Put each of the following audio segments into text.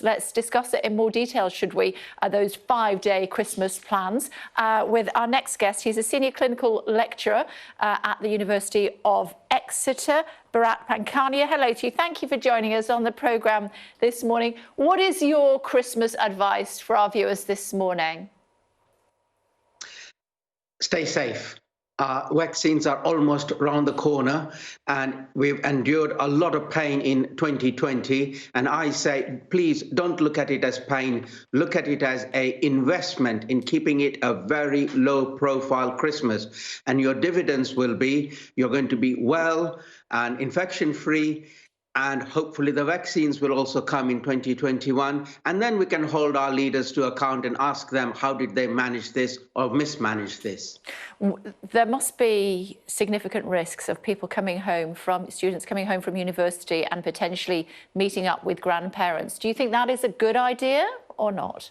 Let's discuss it in more detail, should we? Those 5-day Christmas plans with our next guest. He's a senior clinical lecturer at the University of Exeter, Bharat Pankania. Hello to you. Thank you for joining us on the programme this morning. What is your Christmas advice for our viewers this morning? Stay safe. Vaccines are almost around the corner, and we've endured a lot of pain in 2020. And I say, please don't look at it as pain. Look at it as an investment in keeping it a very low-profile Christmas. And your dividends will be you're going to be well and infection-free. And hopefully the vaccines will also come in 2021. And then we can hold our leaders to account and ask them, how did they manage this or mismanage this? There must be significant risks of people coming home from, students coming home from university and potentially meeting up with grandparents. Do you think that is a good idea or not?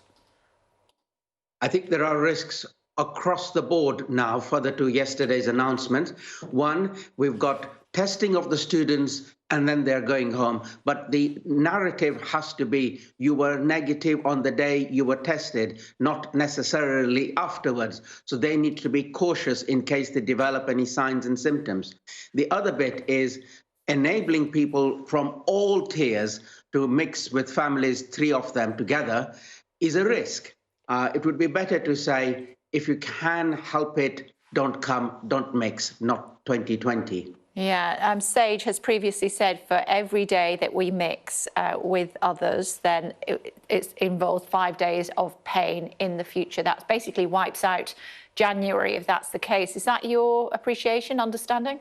I think there are risks across the board now, further to yesterday's announcement. One, we've got testing of the students and then they're going home. But the narrative has to be you were negative on the day you were tested, not necessarily afterwards. So they need to be cautious in case they develop any signs and symptoms. The other bit is enabling people from all tiers to mix with families, 3 of them together, is a risk. It would be better to say, if you can help it, don't come, don't mix, not 2020. Yeah, Sage has previously said for every day that we mix with others, then it involves 5 days of pain in the future. That basically wipes out January, if that's the case. Is that your appreciation, understanding?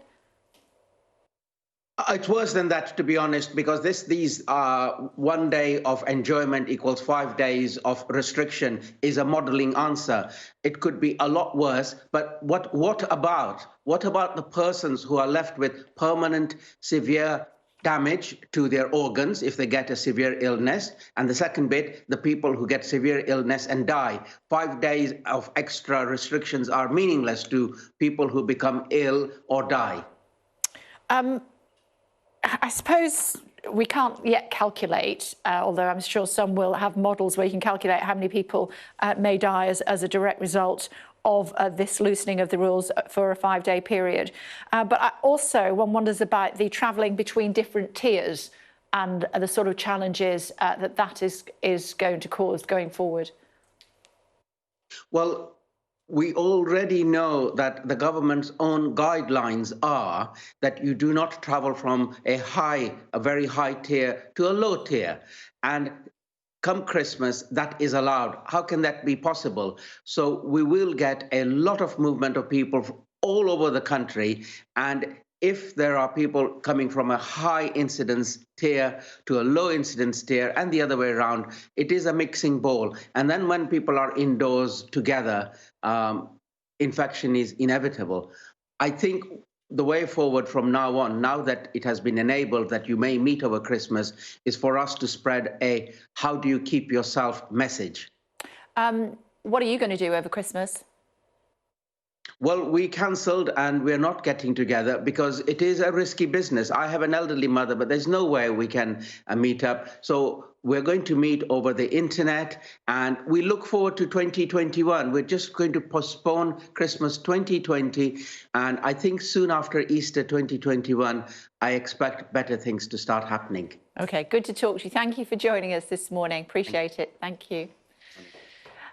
It's worse than that, to be honest, because these 1 day of enjoyment equals 5 days of restriction is a modelling answer. It could be a lot worse, but what about the persons who are left with permanent severe damage to their organs if they get a severe illness? And the second bit, the people who get severe illness and die. 5 days of extra restrictions are meaningless to people who become ill or die. I suppose we can't yet calculate, although I'm sure some will have models where you can calculate how many people may die as a direct result of this loosening of the rules for a 5-day period. But also one wonders about the travelling between different tiers and the sort of challenges that is going to cause going forward. Well, we already know that the government's own guidelines are that you do not travel from a very high tier to a low tier. And come Christmas, that is allowed. How can that be possible? So we will get a lot of movement of people all over the country. And if there are people coming from a high incidence tier to a low incidence tier and the other way around, it is a mixing bowl. And then when people are indoors together, infection is inevitable. I think the way forward from now on, now that it has been enabled that you may meet over Christmas, is for us to spread a how do you keep yourself message. What are you going to do over Christmas? Well, we cancelled and we're not getting together because it is a risky business. I have an elderly mother, but there's no way we can meet up. So we're going to meet over the internet and we look forward to 2021. We're just going to postpone Christmas 2020. And I think soon after Easter 2021, I expect better things to start happening. OK, good to talk to you. Thank you for joining us this morning. Appreciate it. Thank you.